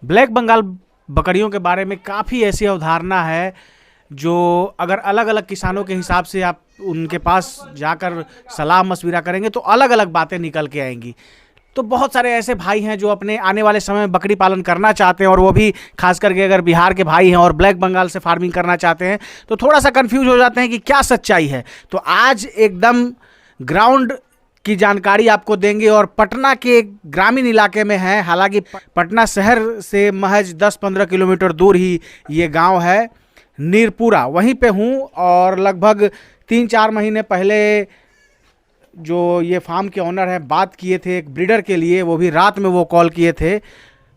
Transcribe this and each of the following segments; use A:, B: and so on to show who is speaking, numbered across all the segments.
A: Black Bengal बकरियों के बारे में काफ़ी ऐसी अवधारणा है जो अगर अलग अलग किसानों के हिसाब से आप उनके पास जाकर सलाह मशविरा करेंगे तो अलग अलग बातें निकल के आएंगी। तो बहुत सारे ऐसे भाई हैं जो अपने आने वाले समय में बकरी पालन करना चाहते हैं, और वो भी खास करके अगर बिहार के भाई हैं और ब्लैक बंगाल से फार्मिंग करना चाहते हैं तो थोड़ा सा कंफ्यूज हो जाते हैं कि क्या सच्चाई है। तो आज एकदम ग्राउंड की जानकारी आपको देंगे, और पटना के ग्रामीण इलाके में है। हालांकि पटना शहर से महज 10-15 किलोमीटर दूर ही ये गांव है नीरपुरा, वहीं पे हूँ। और लगभग 3-4 महीने पहले जो ये फार्म के ऑनर हैं बात किए थे एक ब्रीडर के लिए, वो भी रात में वो कॉल किए थे।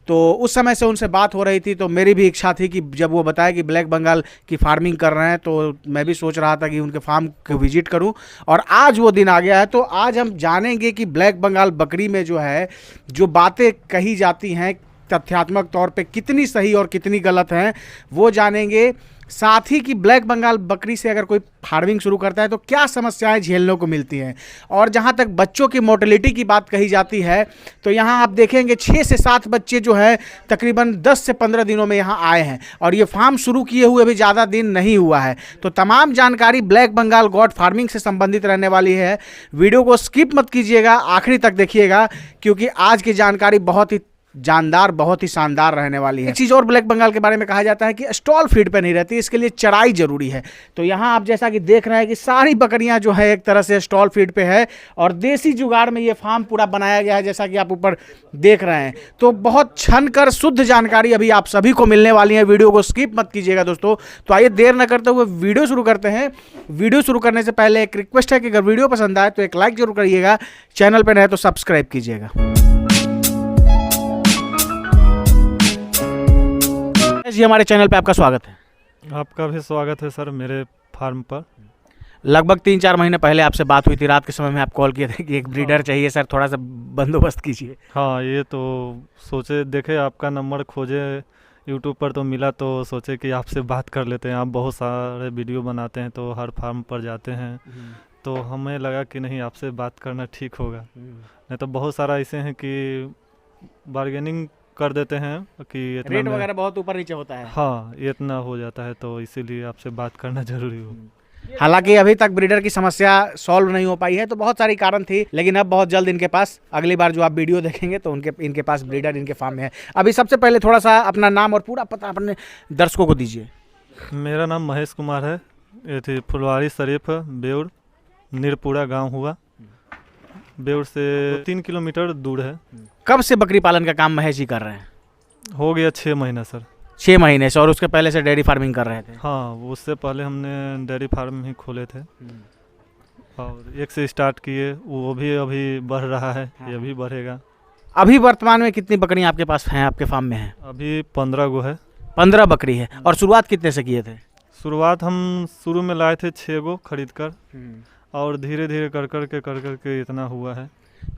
A: तो उस समय से उनसे बात हो रही थी, तो मेरी भी इच्छा थी कि जब वो बताया कि ब्लैक बंगाल की फार्मिंग कर रहे हैं तो मैं भी सोच रहा था कि उनके फार्म को विजिट करूं। और आज वो दिन आ गया है, तो आज हम जानेंगे कि ब्लैक बंगाल बकरी में जो है जो बातें कही जाती हैं तथ्यात्मक तौर पे कितनी सही और कितनी गलत हैं वो जानेंगे। साथ ही कि ब्लैक बंगाल बकरी से अगर कोई फार्मिंग शुरू करता है तो क्या समस्याएं झेलने को मिलती हैं। और जहां तक बच्चों की मोर्टेलिटी की बात कही जाती है तो यहां आप देखेंगे 6 से 7 बच्चे जो है तकरीबन 10 से 15 दिनों में यहां आए हैं, और ये फार्म शुरू किए हुए भी ज़्यादा दिन नहीं हुआ है। तो तमाम जानकारी ब्लैक बंगाल गॉड फार्मिंग से संबंधित रहने वाली है। वीडियो को स्किप मत कीजिएगा, आखिरी तक देखिएगा, क्योंकि आज की जानकारी बहुत ही जानदार, बहुत ही शानदार रहने वाली है। एक चीज़ और ब्लैक बंगाल के बारे में कहा जाता है कि स्टॉल फीड पे नहीं रहती, इसके लिए चराई जरूरी है। तो यहाँ आप जैसा कि देख रहे हैं कि सारी बकरियां जो है एक तरह से स्टॉल फीड पे है, और देसी जुगाड़ में ये फार्म पूरा बनाया गया है जैसा कि आप ऊपर देख रहे हैं। तो बहुत छनकर शुद्ध जानकारी अभी आप सभी को मिलने वाली है। वीडियो को स्किप मत कीजिएगा दोस्तों। तो आइए देर न करते हुए वीडियो शुरू करते हैं। वीडियो शुरू करने से पहले एक रिक्वेस्ट है कि अगर वीडियो पसंद आए तो एक लाइक जरूर करिएगा, चैनल पर नए तो सब्सक्राइब कीजिएगा। जी हमारे चैनल पे आपका स्वागत है।
B: आपका भी स्वागत है सर मेरे फार्म पर।
A: लगभग 3-4 महीने पहले आपसे बात हुई थी, रात के समय में आप कॉल किए थे कि एक ब्रीडर चाहिए सर, थोड़ा सा बंदोबस्त कीजिए।
B: हाँ, ये तो सोचे, देखे आपका नंबर खोजे यूट्यूब पर तो मिला, तो सोचे कि आपसे बात कर लेते हैं। आप बहुत सारे वीडियो बनाते हैं तो हर फार्म पर जाते हैं, तो हमें लगा कि नहीं, आपसे बात करना ठीक होगा। नहीं तो बहुत सारा ऐसे हैं कि बार्गेनिंग कर देते हैं कि
A: रेट वगैरह बहुत ऊपर नीचे होता है।
B: हाँ, ये इतना हो जाता है, तो इसीलिए आपसे बात करना जरूरी हो।
A: हालांकि अभी तक ब्रीडर की समस्या सॉल्व नहीं हो पाई है, तो बहुत सारी कारण थी, लेकिन अब बहुत जल्द इनके पास, अगली बार जो आप वीडियो देखेंगे तो इनके पास ब्रीडर इनके फार्म में है। अभी सबसे पहले थोड़ा सा अपना नाम और पूरा पता अपने दर्शकों को दीजिए।
B: मेरा नाम महेश कुमार है। ये थी फुलवारी शरीफ बेउर, नीरपुरा गांव हुआ। बेउर से 3 किलोमीटर दूर है।
A: कब से बकरी पालन का काम महेश जी कर रहे हैं?
B: हो गया 6 महीना सर।
A: 6 महीने से। और उसके पहले से डेयरी फार्मिंग कर रहे थे?
B: हाँ, उससे पहले हमने डेयरी फार्म ही खोले थे, और एक से स्टार्ट किए, वो भी अभी बढ़ रहा है।
A: हाँ।
B: ये भी बढ़ेगा।
A: अभी वर्तमान में कितनी बकरियां आपके पास हैं, आपके फार्म में हैं?
B: अभी 15 गो है।
A: 15 बकरी है। और शुरुआत कितने से किए थे?
B: शुरुआत हम शुरू में लाए थे 6 गो खरीद कर, और धीरे धीरे कर के इतना हुआ है।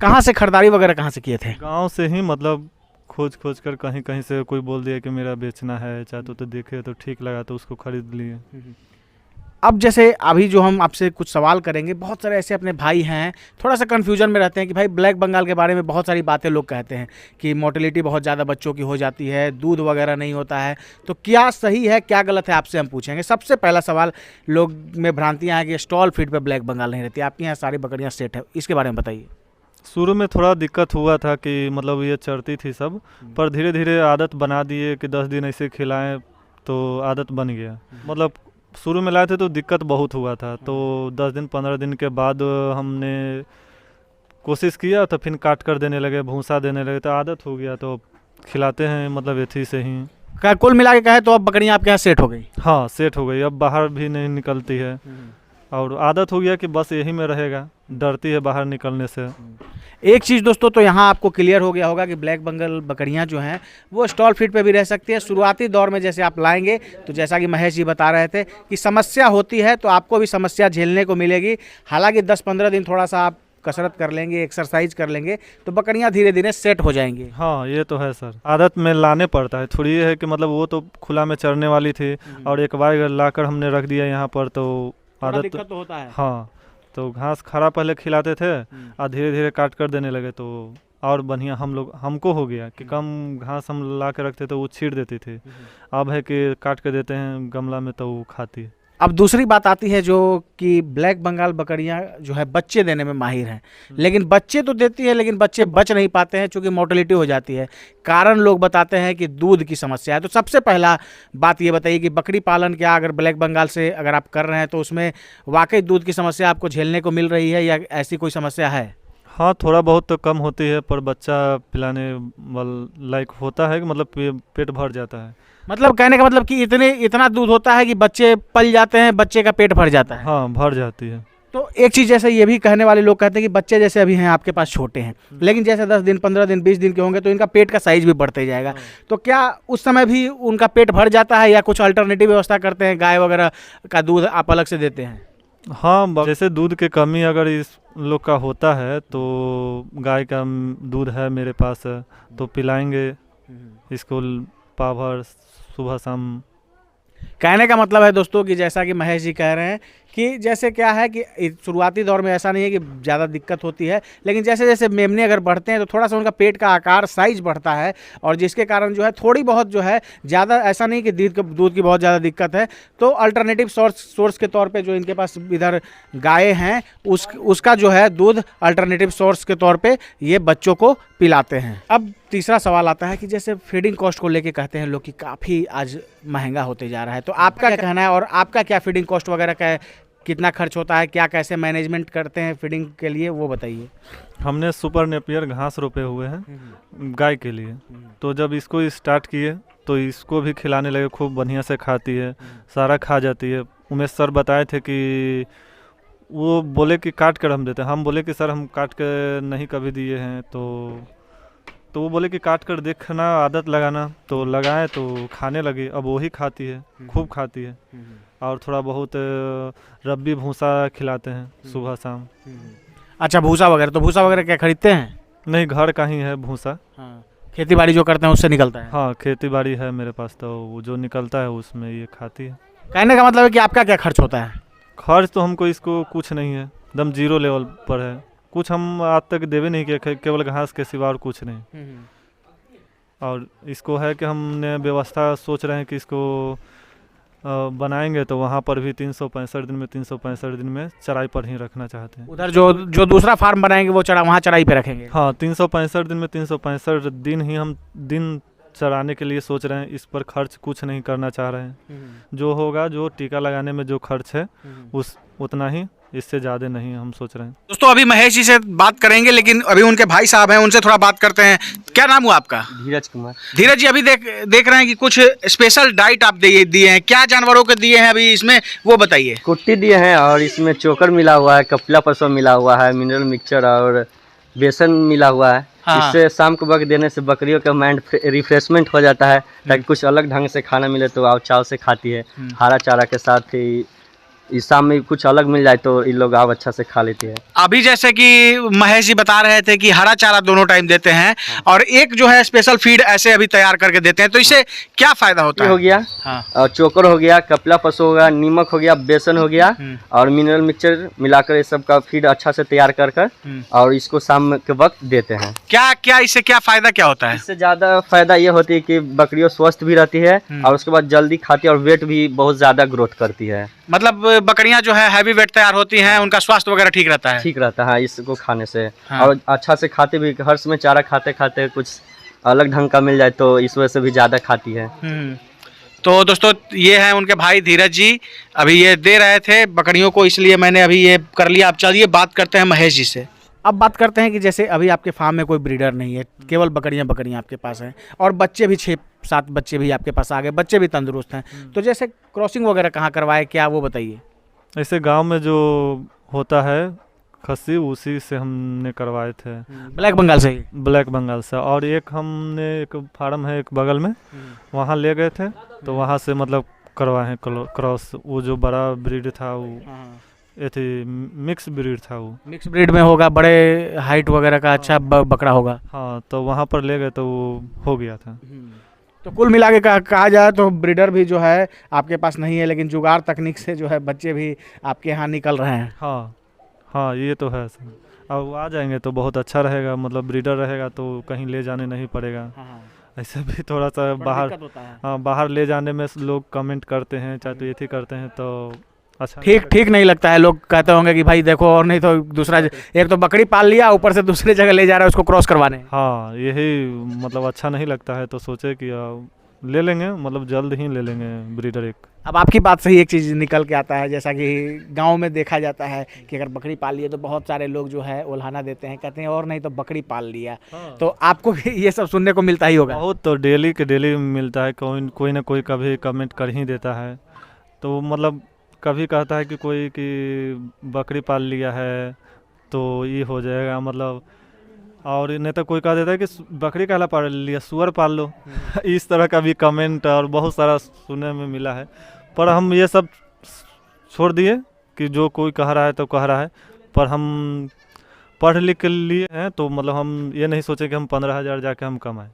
A: कहाँ से खरीदारी वगैरह कहाँ से किए थे?
B: गांव से ही, मतलब खोज कर कहीं से कोई बोल दिया कि मेरा बेचना है, चाहे तो देखे तो ठीक लगा तो उसको खरीद लिए।
A: अब जैसे अभी जो हम आपसे कुछ सवाल करेंगे, बहुत सारे ऐसे अपने भाई हैं थोड़ा सा कन्फ्यूजन में रहते हैं कि भाई ब्लैक बंगाल के बारे में बहुत सारी बातें लोग कहते हैं कि मोर्टेलिटी बहुत ज़्यादा बच्चों की हो जाती है, दूध वगैरह नहीं होता है। तो क्या सही है क्या गलत है, आपसे हम पूछेंगे। सबसे पहला सवाल, लोग में भ्रांतियाँ हैं कि स्टॉल फीड पे ब्लैक बंगाल नहीं रहती, आपके यहाँ सारी बकरियाँ सेट है, इसके बारे में बताइए।
B: शुरू में थोड़ा दिक्कत हुआ था कि मतलब ये चरती थी सब, पर धीरे धीरे आदत बना दिए कि 10 दिन ऐसे खिलाएं तो आदत बन गया। मतलब शुरू में लाए थे तो दिक्कत बहुत हुआ था, तो 10 दिन 15 दिन के बाद हमने कोशिश किया, तो फिर काट कर देने लगे, भूसा देने लगे, तो आदत हो गया, तो खिलाते हैं मतलब एथी से ही।
A: क्या कुल मिला के कहे तो अब बकरियाँ आपके यहाँ सेट हो गई?
B: हाँ, सेट हो गई। अब बाहर भी नहीं निकलती है, और आदत हो गया कि बस यही में रहेगा, डरती है बाहर निकलने से।
A: एक चीज़ दोस्तों, तो यहाँ आपको क्लियर हो गया होगा कि ब्लैक बंगाल बकरियाँ जो हैं वो स्टॉल फीड पे भी रह सकती है। शुरुआती दौर में जैसे आप लाएंगे तो जैसा कि महेश जी बता रहे थे कि समस्या होती है, तो आपको भी समस्या झेलने को मिलेगी। हालांकि 10-15 दिन थोड़ा सा आप कसरत कर लेंगे, एक्सरसाइज कर लेंगे, तो बकरियाँ धीरे धीरे सेट हो जाएंगी।
B: हाँ, ये तो है सर, आदत में लाने पड़ता है। थोड़ी ये है कि मतलब वो तो खुला में चरने वाली थी, और एक बार लाकर हमने रख दिया यहाँ पर, तो आदत
A: दिक्कत तो होता है।
B: हाँ, तो घास खरा पहले खिलाते थे और धीरे धीरे काट कर देने लगे, तो और बढ़िया हमको हो गया कि कम घास हम ला के रखते तो वो छीड़ देती थी। अब है कि काट के देते हैं गमला में तो वो खाती है।
A: अब दूसरी बात आती है जो कि ब्लैक बंगाल बकरियां जो है बच्चे देने में माहिर हैं, लेकिन बच्चे तो देती है लेकिन बच्चे बच नहीं पाते हैं क्योंकि मोर्टेलिटी हो जाती है। कारण लोग बताते हैं कि दूध की समस्या है। तो सबसे पहला बात ये बताइए कि बकरी पालन क्या अगर ब्लैक बंगाल से अगर आप कर रहे हैं तो उसमें वाकई दूध की समस्या आपको झेलने को मिल रही है या ऐसी कोई समस्या है?
B: हाँ, थोड़ा बहुत तो कम होती है, पर बच्चा पिलाने लायक होता है कि मतलब पेट भर जाता है।
A: मतलब कहने का मतलब कि इतना दूध होता है कि बच्चे पल जाते हैं, बच्चे का पेट भर जाता है।
B: हाँ, भर जाती है।
A: तो एक चीज़ जैसे ये भी कहने वाले लोग कहते हैं कि बच्चे जैसे अभी हैं आपके पास छोटे हैं, लेकिन जैसे 10 दिन 15 दिन 20 दिन के होंगे तो इनका पेट का साइज भी बढ़ते जाएगा। तो क्या उस समय भी उनका पेट भर जाता है या कुछ अल्टरनेटिव व्यवस्था करते हैं, गाय वगैरह का दूध आप अलग से देते हैं?
B: हाँ, जैसे दूध की कमी अगर इस लोग का होता है तो गाय का दूध है मेरे पास तो पिलाएंगे इसको पाभर सुबह शाम।
A: कहने का मतलब है दोस्तों कि जैसा कि महेश जी कह रहे हैं कि जैसे क्या है कि शुरुआती दौर में ऐसा नहीं है कि ज़्यादा दिक्कत होती है, लेकिन जैसे जैसे मेमने अगर बढ़ते हैं तो थोड़ा सा उनका पेट का आकार साइज बढ़ता है और जिसके कारण जो है थोड़ी बहुत जो है ज़्यादा ऐसा नहीं कि दूध की बहुत ज़्यादा दिक्कत है। तो अल्टरनेटिव सोर्स के तौर पे जो इनके पास इधर गाय हैं उसका जो है दूध अल्टरनेटिव सोर्स के तौर पे ये बच्चों को पिलाते हैं। अब तीसरा सवाल आता है कि जैसे फीडिंग कॉस्ट को लेके कहते हैं लोग कि काफ़ी आज महंगा होते जा रहा है, तो आपका क्या कहना है और आपका क्या फीडिंग कॉस्ट वगैरह का कितना खर्च होता है, क्या कैसे मैनेजमेंट करते हैं फीडिंग के लिए, वो बताइए।
B: हमने सुपर नेपियर घास रोपे हुए हैं गाय के लिए, तो जब इसको स्टार्ट किए तो इसको भी खिलाने लगे, खूब बढ़िया से खाती है, सारा खा जाती है। उमेश सर बताए थे कि वो बोले कि काट कर हम देते हैं, हम बोले कि सर हम काट कर नहीं कभी दिए हैं, तो वो बोले कि काट कर देखना, आदत लगाना, तो लगाए तो खाने लगी। अब वही खाती है, खूब खाती है और थोड़ा बहुत रब्बी भूसा खिलाते हैं सुबह शाम।
A: अच्छा, भूसा वगैरह क्या खरीदते हैं?
B: नहीं, घर का ही है भूसा।
A: हाँ, खेती बाड़ी जो करते हैं उससे निकलता है?
B: हाँ, खेती बाड़ी है मेरे पास, तो वो जो निकलता है उसमें ये खाती है।
A: कहने का मतलब है कि आपका क्या खर्च होता है?
B: खर्च तो हमको इसको कुछ नहीं है, एकदम जीरो लेवल पर है। कुछ हम आज तक देवे नहीं किए, केवल घास के सिवा और कुछ नहीं। और इसको है कि हमने व्यवस्था सोच रहे हैं कि इसको बनाएंगे तो वहाँ पर भी 365 दिन में चराई पर ही रखना चाहते हैं।
A: उधर जो दूसरा फार्म बनाएंगे वो वहाँ चराई पे रखेंगे?
B: हाँ, 365 दिन में 365 दिन ही हम दिन चराने के लिए सोच रहे हैं। इस पर खर्च कुछ नहीं करना चाह रहे हैं। जो होगा, जो टीका लगाने में जो खर्च है उतना ही, इससे ज़्यादा नहीं हम सोच रहे हैं।
A: दोस्तों अभी महेश जी से बात करेंगे, लेकिन अभी उनके भाई साहब हैं, उनसे थोड़ा बात करते हैं। क्या नाम हुआ आपका?
C: धीरज कुमार।
A: धीरज जी, अभी देख रहे हैं कि कुछ स्पेशल डाइट आप दिए हैं, क्या जानवरों के दिए हैं अभी इसमें, वो बताइए।
C: कुट्टी दिए हैं और इसमें चोकर मिला हुआ है, कपिला पशु मिला हुआ है, मिनरल मिक्सचर और बेसन मिला हुआ है।
A: हाँ।
C: इससे शाम को वक्त देने से बकरियों का माइंड रिफ्रेशमेंट हो जाता है, ताकि कुछ अलग ढंग से खाना मिले तो आप चाव से खाती है। हरा चारा के साथ ही इस शाम में कुछ अलग मिल जाए तो इन लोग आप अच्छा से खा लेते हैं।
A: अभी जैसे कि महेश जी बता रहे थे कि हरा चारा दोनों टाइम देते हैं और एक जो है स्पेशल फीड ऐसे अभी तैयार करके देते हैं, तो इससे क्या फायदा होता है?
C: हो गया और चोकर हो गया, कपिला पशु हो गया, नीमक हो गया, बेसन हो गया और मिनरल मिक्सचर मिलाकर ये सब का फीड अच्छा से तैयार कर और इसको शाम के वक्त देते हैं।
A: क्या इससे क्या फायदा क्या होता है?
C: इससे ज्यादा फायदा ये होती है कि बकरियों स्वस्थ भी रहती है और उसके बाद जल्दी खाती है और वेट भी बहुत ज्यादा ग्रोथ करती है।
A: मतलब बकरियां जो है हैवी वेट तैयार होती हैं, उनका स्वास्थ्य वगैरह ठीक रहता है?
C: ठीक रहता है इसको खाने से।
A: हाँ।
C: और अच्छा से खाते भी, हर समय चारा खाते खाते कुछ अलग ढंग का मिल जाए तो इस वजह से भी ज़्यादा खाती है।
A: तो दोस्तों ये हैं उनके भाई धीरज जी, अभी ये दे रहे थे बकरियों को, इसलिए मैंने अभी ये कर लिया। अब चलिए बात करते हैं महेश जी से। अब बात करते हैं कि जैसे अभी आपके फार्म में कोई ब्रीडर नहीं है, केवल बकरियां आपके पास हैं और बच्चे भी 6-7 बच्चे भी आपके पास आ गए, बच्चे भी तंदुरुस्त हैं, तो जैसे क्रॉसिंग वगैरह कहाँ करवाए, क्या वो बताइए।
B: ऐसे गांव में जो होता है खस्सी, उसी से हमने करवाए थे।
A: ब्लैक बंगाल से ही?
B: ब्लैक बंगाल से। और एक हमने एक फार्म है एक बगल में, वहाँ ले गए थे तो वहाँ से मतलब करवाए हैं क्रॉस। वो जो बड़ा ब्रीड था वो थी मिक्स ब्रीड था। वो
A: मिक्स ब्रीड में होगा, बड़े हाइट वगैरह का अच्छा बकरा होगा।
B: हाँ, तो वहाँ पर ले गए तो वो हो गया था।
A: तो कुल मिला के कहा जाए तो ब्रीडर भी जो है आपके पास नहीं है, लेकिन जुगाड़ तकनीक से जो है बच्चे भी आपके यहाँ निकल रहे हैं।
B: हाँ, ये तो है सर। अब आ जाएंगे तो बहुत अच्छा रहेगा, मतलब ब्रीडर रहेगा तो कहीं ले जाने नहीं पड़ेगा। ऐसे भी थोड़ा सा बाहर, हाँ बाहर ले जाने में लोग कमेंट करते हैं, चाहे तो ये थी करते हैं, तो अच्छा
A: ठीक नहीं लगता है। लोग कहते होंगे कि भाई देखो, और नहीं तो दूसरा, एक तो बकरी पाल लिया, ऊपर से दूसरी जगह ले जा रहा है उसको क्रॉस करवाने।
B: हाँ यही मतलब अच्छा नहीं लगता है, तो सोचे कि ले लेंगे, मतलब जल्द ही ले लेंगे ब्रीडर एक।
A: अब आपकी बात से ही एक चीज़ निकल के आता है, जैसा कि गांव में देखा जाता है कि अगर बकरी पाल लिए तो बहुत सारे लोग जो है उल्हाना देते हैं, कहते हैं और नहीं तो बकरी पाल लिया। तो आपको भी ये सब सुनने को मिलता ही होगा।
B: बहुत, तो डेली के डेली मिलता है, कोई ना कोई कभी कमेंट कर ही देता है। तो मतलब कभी कहता है कि कोई कि बकरी पाल लिया है तो ये हो जाएगा, मतलब और नहीं तो कोई कह देता है कि बकरी काला पाल लिया, सुअर पाल लो। इस तरह का भी कमेंट और बहुत सारा सुनने में मिला है। पर हम ये सब छोड़ दिए कि जो कोई कह रहा है तो कह रहा है, पर हम पढ़ लिख के लिए हैं, तो मतलब हम ये नहीं सोचे कि हम 15,000 जाके हम कमाएं।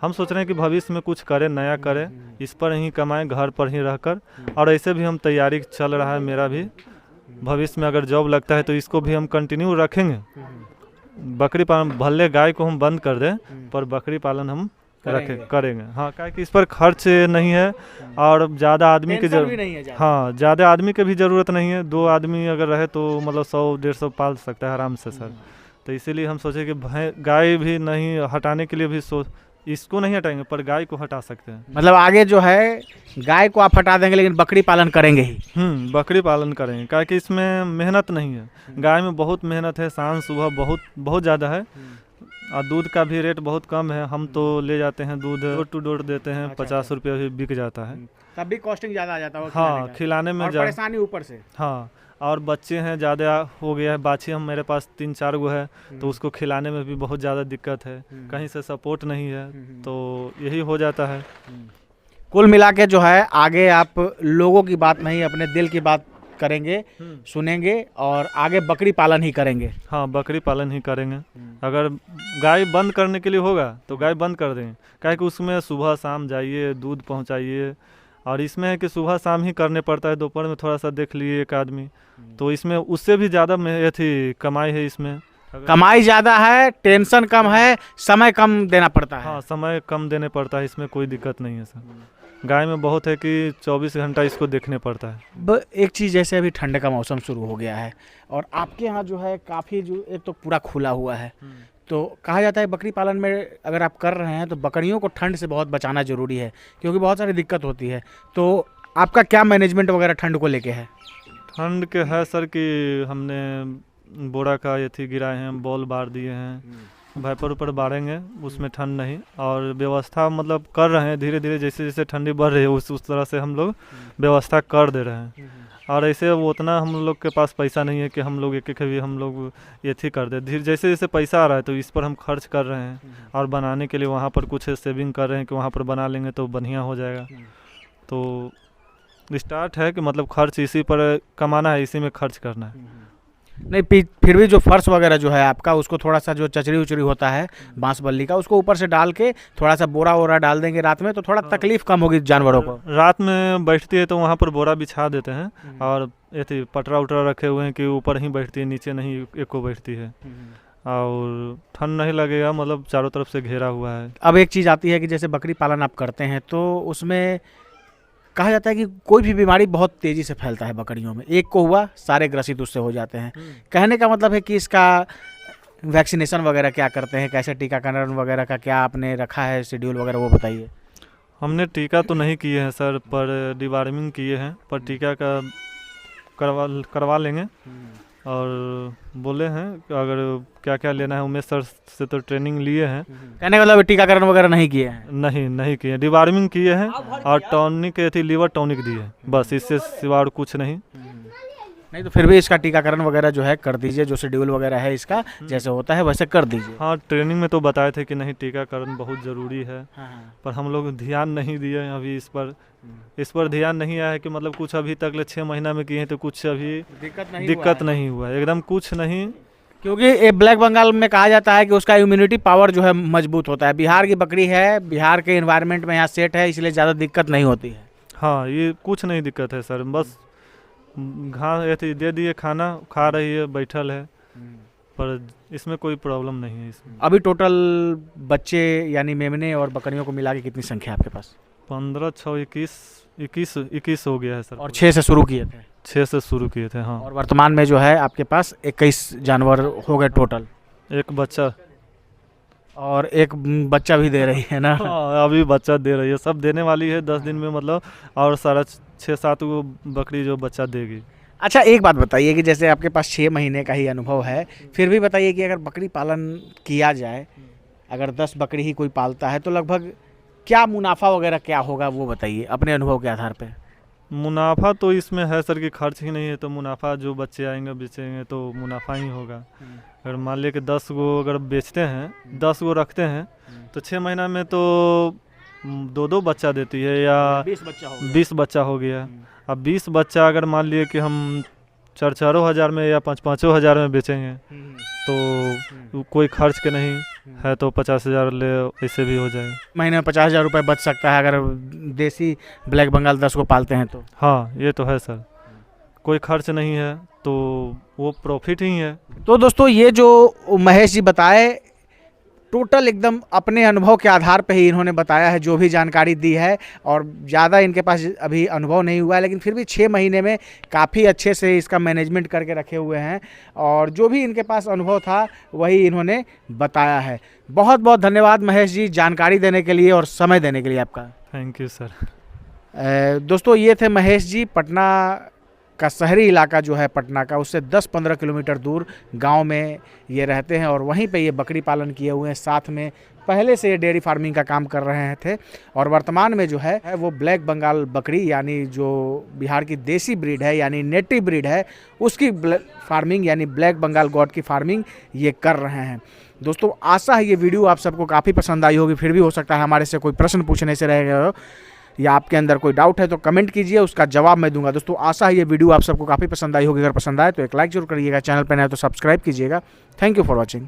B: हम सोच रहे हैं कि भविष्य में कुछ करें, नया करें, इस पर ही कमाएं, घर पर ही रहकर। और ऐसे भी हम तैयारी चल रहा है मेरा भी, भविष्य में अगर जॉब लगता है तो इसको भी हम कंटिन्यू रखेंगे। बकरी पालन भले गाय को हम बंद कर दें, पर बकरी पालन हम करेंगे। हाँ, क्या कि इस पर खर्च नहीं है और ज़्यादा आदमी की जरूरत, हाँ ज़्यादा आदमी की भी ज़रूरत नहीं है। 2 आदमी अगर रहे तो मतलब 100-150 पाल सकता है आराम से सर। तो इसीलिए हम सोचे कि गाय भी नहीं हटाने के लिए भी इसको नहीं हटाएंगे, पर गाय को हटा सकते हैं।
A: मतलब आगे जो है गाय को आप हटा देंगे, लेकिन बकरी पालन करेंगे ही।
B: बकरी पालन करेंगे, क्या कि इसमें मेहनत नहीं है। गाय में बहुत मेहनत है, शाम सुबह बहुत ज़्यादा है, और दूध का भी रेट बहुत कम है। हम तो ले जाते हैं दूध डोर टू डोर देते हैं, 50 रुपये भी बिक जाता है।
A: तब भी कॉस्टिंग ज़्यादा आ जाता है।
B: हाँ, खिलाने में
A: परेशानी ऊपर से।
B: हाँ, और बच्चे हैं ज़्यादा हो गया है, बाछी हम मेरे पास 3-4 गो है, तो उसको खिलाने में भी बहुत ज़्यादा दिक्कत है, कहीं से सपोर्ट नहीं है, तो यही हो जाता है।
A: कुल मिला के जो है आगे आप लोगों की बात नहीं, अपने दिल की बात करेंगे, सुनेंगे और आगे बकरी पालन ही करेंगे।
B: हाँ, बकरी पालन ही करेंगे। अगर गाय बंद करने के लिए होगा तो गाय बंद कर देंगे, क्या कि उसमें सुबह शाम जाइए, दूध पहुँचाइए, और इसमें है कि सुबह शाम ही करने पड़ता है, दोपहर में थोड़ा सा देख लिए एक आदमी, तो इसमें उससे भी ज़्यादा कमाई है इसमें।
A: कमाई ज़्यादा है, टेंशन कम है, समय कम देना पड़ता है।
B: हाँ, समय कम देने पड़ता है, इसमें कोई दिक्कत नहीं है सर। गाय में बहुत है कि 24 घंटा इसको देखने पड़ता है।
A: एक चीज़, जैसे अभी ठंड का मौसम शुरू हो गया है और आपके यहाँ जो है काफ़ी जो एक तो पूरा खुला हुआ है, तो कहा जाता है बकरी पालन में अगर आप कर रहे हैं तो बकरियों को ठंड से बहुत बचाना ज़रूरी है, क्योंकि बहुत सारी दिक्कत होती है। तो आपका क्या मैनेजमेंट वगैरह ठंड को लेके है?
B: ठंड के है सर कि हमने बोरा का ये थी गिराए हैं, बॉल बार दिए हैं, वाइपर ऊपर बारेंगे, उसमें ठंड नहीं। और व्यवस्था मतलब कर रहे हैं धीरे धीरे, जैसे जैसे ठंडी बढ़ रही है उस तरह से हम लोग व्यवस्था कर दे रहे हैं। और ऐसे वो उतना हम लोग के पास पैसा नहीं है कि हम लोग एक भी हम लोग ये थी कर दे। धीरे जैसे जैसे पैसा आ रहा है तो इस पर हम खर्च कर रहे हैं, और बनाने के लिए वहाँ पर कुछ सेविंग कर रहे हैं कि वहाँ पर बना लेंगे तो बढ़िया हो जाएगा। तो स्टार्ट है कि मतलब खर्च इसी पर कमाना है, इसी में खर्च करना है।
A: नहीं, फिर भी जो फर्श वगैरह जो है आपका, उसको थोड़ा सा जो चचरी उचरी होता है बांस बल्ली का, उसको ऊपर से डाल के थोड़ा सा बोरा वोरा डाल देंगे रात में, तो थोड़ा तकलीफ कम होगी जानवरों को।
B: रात में बैठती है तो वहाँ पर बोरा बिछा देते हैं, और ये पटरा उटरा रखे हुए हैं कि ऊपर ही बैठती है, नीचे नहीं एक को बैठती है, और ठंड नहीं लगेगा, मतलब चारों तरफ से घेरा हुआ है।
A: अब एक चीज़ आती है कि जैसे बकरी पालन आप करते हैं तो उसमें कहा जाता है कि कोई भी बीमारी बहुत तेज़ी से फैलता है बकरियों में, एक को हुआ सारे ग्रसित उससे हो जाते हैं। कहने का मतलब है कि इसका वैक्सीनेशन वगैरह क्या करते हैं, कैसे टीकाकरण वगैरह का क्या आपने रखा है शेड्यूल वगैरह, वो बताइए।
B: हमने टीका तो नहीं किए हैं सर, पर डिवार्मिंग किए हैं, पर टीका का करवा लेंगे। और बोले हैं अगर क्या क्या लेना है, उमेश सर से तो ट्रेनिंग लिए हैं।
A: कहने का मतलब टीकाकरण वगैरह नहीं किए हैं?
B: नहीं किए, डिवार्मिंग किए हैं और टॉनिक थी, लीवर टॉनिक दिए, बस इससे सिवा और कुछ नहीं।
A: नहीं तो फिर भी इसका टीकाकरण वगैरह जो है कर दीजिए, जो शेड्यूल वगैरह है इसका जैसे होता है वैसे कर दीजिए।
B: हाँ, ट्रेनिंग में तो बताए थे कि नहीं टीकाकरण बहुत ज़रूरी है, पर हम लोग ध्यान नहीं दिए हैं अभी इस पर ध्यान नहीं आया है कि मतलब कुछ अभी तक 6 महीना में किए हैं तो कुछ अभी दिक्कत नहीं हुआ है, एकदम कुछ नहीं।
A: क्योंकि ये ब्लैक बंगाल में कहा जाता है कि उसका इम्यूनिटी पावर जो है मजबूत होता है। बिहार की बकरी है, बिहार के इन्वायरमेंट में यहाँ सेट है, इसलिए ज़्यादा दिक्कत नहीं होती है।
B: हाँ, ये कुछ नहीं दिक्कत है सर, बस घास दे दिए, खाना खा रही है, बैठल है, पर इसमें कोई प्रॉब्लम नहीं है इसमें।
A: अभी टोटल बच्चे यानी मेमने और बकरियों को मिला के कितनी संख्या है आपके पास?
B: 15, 6, 21 हो गया है सर।
A: और 6 से शुरू किए थे?
B: 6 से शुरू किए थे, हाँ।
A: और वर्तमान में जो है आपके पास 21 जानवर हो गए टोटल,
B: एक बच्चा
A: और एक बच्चा भी दे रही है ना?
B: हाँ, अभी बच्चा दे रही है, सब देने वाली है 10 दिन में मतलब, और सारा 6-7 को बकरी जो बच्चा देगी।
A: अच्छा, एक बात बताइए कि जैसे आपके पास 6 महीने का ही अनुभव है, फिर भी बताइए कि अगर बकरी पालन किया जाए, अगर 10 बकरी ही कोई पालता है तो लगभग क्या मुनाफा वगैरह क्या होगा, वो बताइए अपने अनुभव के आधार पे।
B: मुनाफा तो इसमें है सर कि खर्च ही नहीं है, तो मुनाफा जो बच्चे आएंगे बेचेंगे तो मुनाफा ही होगा। अगर मान लिया कि 10 गो अगर बेचते हैं, 10 गो रखते हैं, तो 6 महीना में तो 2-2 बच्चा देती है, या 20 बच्चा हो गया। अब 20 बच्चा अगर मान लिए कि हम 4-4 हज़ार में या 5-5 हज़ार में बेचेंगे, तो कोई खर्च के नहीं है, तो 50,000 ले ऐसे भी हो जाएगा।
A: महीने में 50,000 रुपये बच सकता है अगर देसी ब्लैक बंगाल 10 को पालते हैं तो।
B: हाँ, ये तो है सर, कोई खर्च नहीं है तो वो प्रॉफिट ही है।
A: तो दोस्तों, ये जो महेश जी बताए, टोटल एकदम अपने अनुभव के आधार पे ही इन्होंने बताया है, जो भी जानकारी दी है, और ज़्यादा इनके पास अभी अनुभव नहीं हुआ है, लेकिन फिर भी 6 महीने में काफ़ी अच्छे से इसका मैनेजमेंट करके रखे हुए हैं, और जो भी इनके पास अनुभव था वही इन्होंने बताया है। बहुत बहुत धन्यवाद महेश जी जानकारी देने के लिए और समय देने के लिए आपका।
B: Thank you sir.
A: दोस्तों, ये थे महेश जी, पटना का शहरी इलाका जो है पटना का, उससे 10-15 किलोमीटर दूर गांव में ये रहते हैं, और वहीं पे ये बकरी पालन किए हुए हैं। साथ में पहले से ये डेयरी फार्मिंग का काम कर रहे थे, और वर्तमान में जो है वो ब्लैक बंगाल बकरी यानी जो बिहार की देसी ब्रीड है यानी नेटिव ब्रीड है, उसकी फार्मिंग यानी ब्लैक बंगाल गॉड की फार्मिंग ये कर रहे हैं। दोस्तों, आशा है ये वीडियो आप सबको काफ़ी पसंद आई होगी। फिर भी हो सकता है हमारे से कोई प्रश्न पूछने से रह गए हो, या आपके अंदर कोई डाउट है तो कमेंट कीजिए, उसका जवाब मैं दूंगा। दोस्तों, आशा है ये वीडियो आप सबको काफ़ी पसंद आई होगी। अगर पसंद आए तो एक लाइक जरूर करिएगा, चैनल पर नए तो सब्सक्राइब कीजिएगा। Thank you for watching.